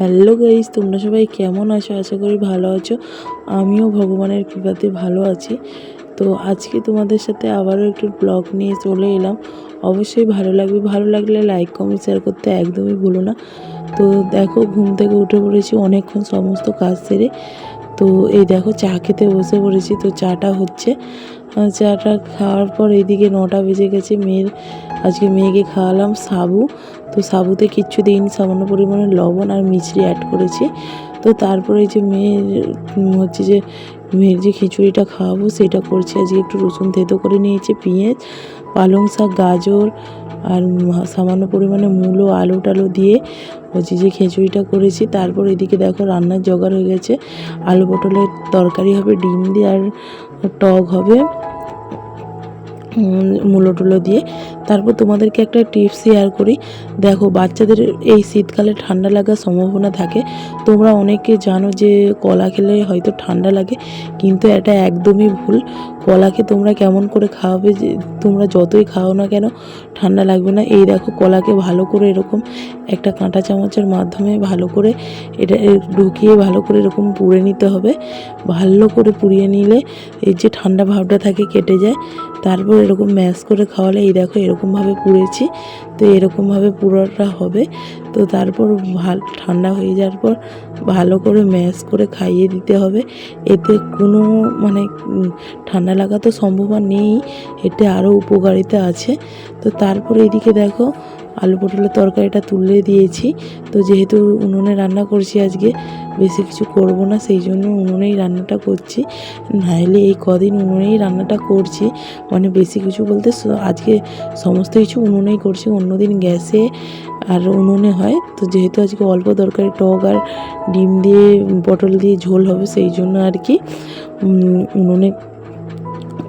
Hello guys, তোমরা সবাই কেমন আছো? আশা করি ভালো আছো। আমিও ভগবানের কৃপাতে ভালো আছি। তো আজকে তোমাদের সাথে আবারও একটু ব্লগ নিয়ে চলে এলাম। অবশ্যই ভালো লাগবে, ভালো লাগলে লাইক কমেন্ট শেয়ার করতে একদমই ভুলো না। তো দেখো, ঘুম থেকে উঠে পড়েছি অনেকক্ষণ সমস্ত কাজ সেরে। তো এই দেখো চা খেতে বসে পড়েছি। তো চাটা হচ্ছে, চাটা খাওয়ার পর এইদিকে 9টা বেজে গেছে। আজকে মেয়েকে খাওয়ালাম সাবু। তো সাবুতে কিচ্ছু দিইনি, সামান্য পরিমাণে লবণ আর মিছরি অ্যাড করেছি। তো তারপরে এই যে মেয়ের যে খিচুড়িটা খাওয়াবো সেটা করছি। আজকে একটু রসুন থেতো করে নিয়েছি, পেঁয়াজ, পালং শাক, গাজর আর সামান্য পরিমাণে মূলো, আলু টালু দিয়ে হচ্ছে যে খিচুড়িটা করেছি। তারপর এদিকে দেখো রান্নার জোগাড় হয়ে গেছে। আলু পটলের তরকারি হবে, ডিম দিয়ে, আর টক হবে মূলো টুলো দিয়ে। তারপর তোমাদেরকে একটা টিপস শেয়ার করি। দেখো, বাচ্চাদের এই শীতকালে ঠান্ডা লাগার সম্ভাবনা থাকে। তোমরা অনেকে জানো যে কলা খেলে হয়তো ঠান্ডা লাগে, কিন্তু এটা একদমই ভুল। কলাকে তোমরা কেমন করে খাওয়াবে, যে তোমরা যতই খাও না কেন ঠান্ডা লাগবে না। এই দেখো, কলাকে ভালো করে এরকম একটা কাঁটা চামচের মাধ্যমে ভালো করে এটা ঢুকিয়ে ভালো করে এরকম পুড়ে নিতে হবে। ভালো করে পুড়িয়ে নিলে এই যে ঠান্ডা ভাবটা থাকে কেটে যায়। তারপর এরকম ম্যাশ করে খাওয়ালে, এই দেখো এরকমভাবে পুড়েছি। তো এরকমভাবে পুরোটা হবে। তো তারপর ঠান্ডা হয়ে যাওয়ার পর ভালো করে ম্যাশ করে খাইয়ে দিতে হবে। এতে কোনো ঠান্ডা লাগা তো সম্ভাবনা নেই, এতে আরও উপকারিতা আছে। তো তারপর এইদিকে দেখো আলু পটলের তরকারিটা তুলে দিয়েছি। তো যেহেতু উনুনে রান্না করছি আজকে, বেশি কিছু করব না, সেই জন্য উনুনেই রান্নাটা করছি। নাহলে এই কদিন উনুনেই রান্নাটা করছি, মানে বেশি কিছু বলতে আজকে সমস্ত কিছু উনুনেই করছি। অন্যদিন গ্যাসে আর উনুনে হয়। তো যেহেতু আজকে অল্প তরকারি, টক আর ডিম দিয়ে পটল দিয়ে ঝোল হবে, সেই জন্য আর কি উনুনে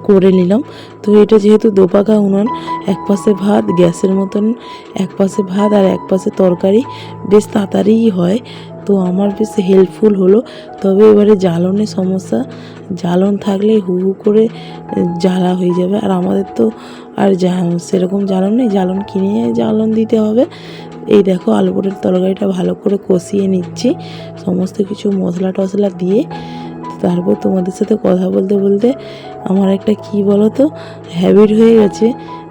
করে নিলাম। তো এটা যেহেতু দোপাকা উনুন, এক পাশে ভাত গ্যাসের মতন, এক পাশে ভাত আর এক পাশে তরকারি, বেশ তাড়াতাড়িই হয়। তো আমার বেশ হেল্পফুল হলো। তবে এবারে জ্বালনের সমস্যা, জ্বালন থাকলে হু হু করে জ্বালা হয়ে যাবে। আর আমাদের তো আর সেরকম জ্বালন নেই, জ্বালন কিনে জ্বালন দিতে হবে। এই দেখো আলু পটলের তরকারিটা ভালো করে কষিয়ে নিচ্ছি সমস্ত কিছু মশলা টশলা দিয়ে। তারপর তোমাদের সাথে কথা বলতে বলতে আমার একটা কি বলো তো হ্যাবিট হয়ে গেছে,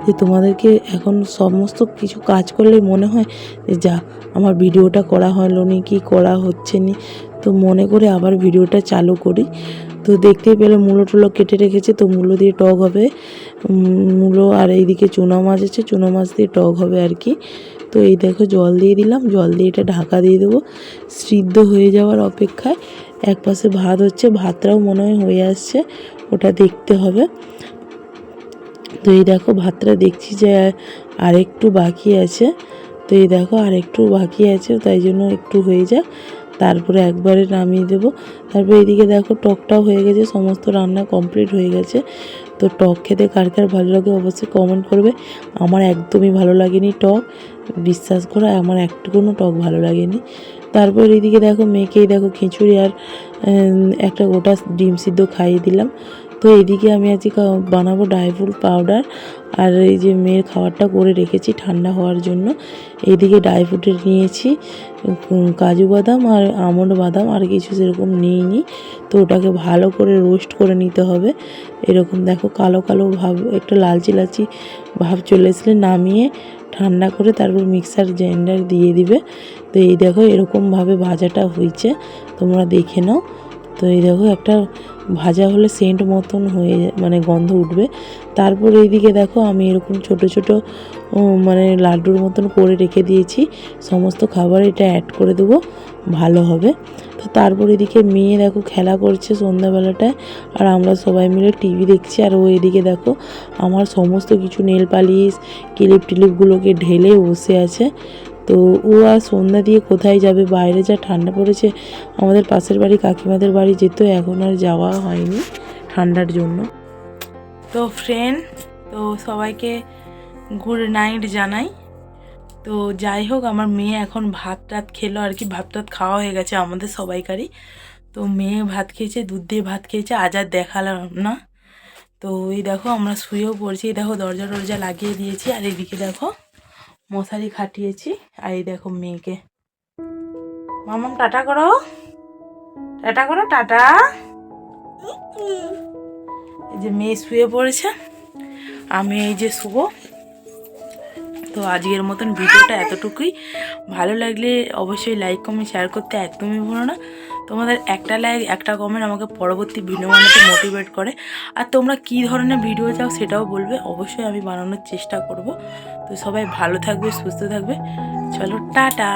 যে তোমাদেরকে এখন সমস্ত কিছু কাজ করলে মনে হয় যে যা আমার ভিডিওটা করা হলো নি, কি করা হচ্ছে নি। তো মনে করে আবার ভিডিওটা চালু করি। তো দেখতেই পেলে মূলো টুলো কেটে রেখেছে, তো মূলো দিয়ে টক হবে। মূলো আর এইদিকে চুনা মাছ আছে, চুনা মাছ দিয়ে টক হবে আর কি। তো এই দেখো জল দিয়ে দিলাম, জল দিয়ে এটা ঢাকা দিয়ে দেবো সিদ্ধ হয়ে যাওয়ার অপেক্ষায়। এক পাশে ভাত হচ্ছে, ভাতটাও মনে হয় হয়ে আসছে, ওটা দেখতে হবে। তো এই দেখো ভাতটা দেখছি যে আরেকটু বাকি আছে। তো এই দেখো আরেকটু বাকি আছে, তাই জন্য একটু হয়ে যাক, তারপরে একবারে নামিয়ে দেবো। তারপরে এইদিকে দেখো টকটাও হয়ে গেছে, সমস্ত রান্না কমপ্লিট হয়ে গেছে। তো টক খেতে কার কার ভালো লাগে অবশ্যই কমেন্ট করবে। আমার একদমই ভালো লাগেনি টক, বিশ্বাস করো আমার একটুকুনো টক ভালো লাগেনি। তারপর এইদিকে দেখো মেয়েকেই দেখো খিচুড়ি আর একটা গোটা ডিম সিদ্ধ খাইয়ে দিলাম। তো এইদিকে আমি আজকে বানাবো ড্রাই ফ্রুট পাউডার, আর এই যে মেয়ের খাবারটা করে রেখেছি ঠান্ডা হওয়ার জন্য। এইদিকে ড্রাই ফ্রুটের নিয়েছি কাজু বাদাম আর আমন্ড বাদাম, আর কিছু সেরকম নিইনি। তো ওটাকে ভালো করে রোস্ট করে নিতে হবে। এরকম দেখো কালো কালো ভাব, একটা লালচি লালচি ভাব চলে আসলে নামিয়ে ঠান্ডা করে তারপর মিক্সার গ্রাইন্ডার দিয়ে দিবে। তো এই দেখো এরকমভাবে ভাজাটা হয়েছে, তোমরা দেখে নাও। তো এই দেখো একটা ভাজা হলে সেন্ট মতন হয়ে মানে গন্ধ উঠবে। তারপর এইদিকে দেখো আমি এরকম ছোট ছোট লাড্ডুর মতন করে রেখে দিয়েছি। সমস্ত খাবার এটা অ্যাড করে দেবো, ভালো হবে। তো তারপর এদিকে মেয়ে দেখো খেলা করছে সন্ধ্যাবেলাটায়, আর আমরা সবাই মিলে টিভি দেখছি। আর ও এদিকে দেখো আমার সমস্ত কিছু নেল পালিশ টিলিপগুলোকে ঢেলে বসে আছে। তো ও আর সন্ধ্যা দিয়ে কোথায় যাবে, বাইরে যা ঠান্ডা পড়েছে। আমাদের পাশের বাড়ি কাকিমাদের বাড়ি যেত, এখন আর যাওয়া হয়নি ঠান্ডার জন্য। তো ফ্রেন্ড, তো সবাইকে গুড নাইট জানাই। তো যাই হোক, আমার মেয়ে এখন ভাত টাত খেলো আর কি, ভাত টাত খাওয়া হয়ে গেছে আমাদের সবাইকারই। তো মেয়ে ভাত খেয়েছে, দুধ দিয়ে ভাত খেয়েছে, আজ আর দেখালাম না। তো এই দেখো আমরা শুয়েও পড়ছি, এই দেখো দরজা টরজা লাগিয়ে দিয়েছি, আর এদিকে দেখো মশারি খাটিয়েছি। আর এই দেখো মেয়েকে, মামাম টাটা করো, টাটা করো, টাটা। এই যে মেয়ে শুয়ে পড়েছে, আমি এই যে শুবো। তো আজকের মতন ভিডিওটা এতটুকুই। ভালো লাগলে অবশ্যই লাইক কমেন্ট শেয়ার করতে একদমই ভুলো না। তোমাদের একটা লাইক একটা কমেন্ট আমাকে পরবর্তী ভিডিও বানাতে মোটিভেট করে। আর তোমরা কী ধরনের ভিডিও চাও সেটাও বলবে, অবশ্যই আমি বানানোর চেষ্টা করব। তো সবাই ভালো থাকবে, সুস্থ থাকবে। চলো টাটা।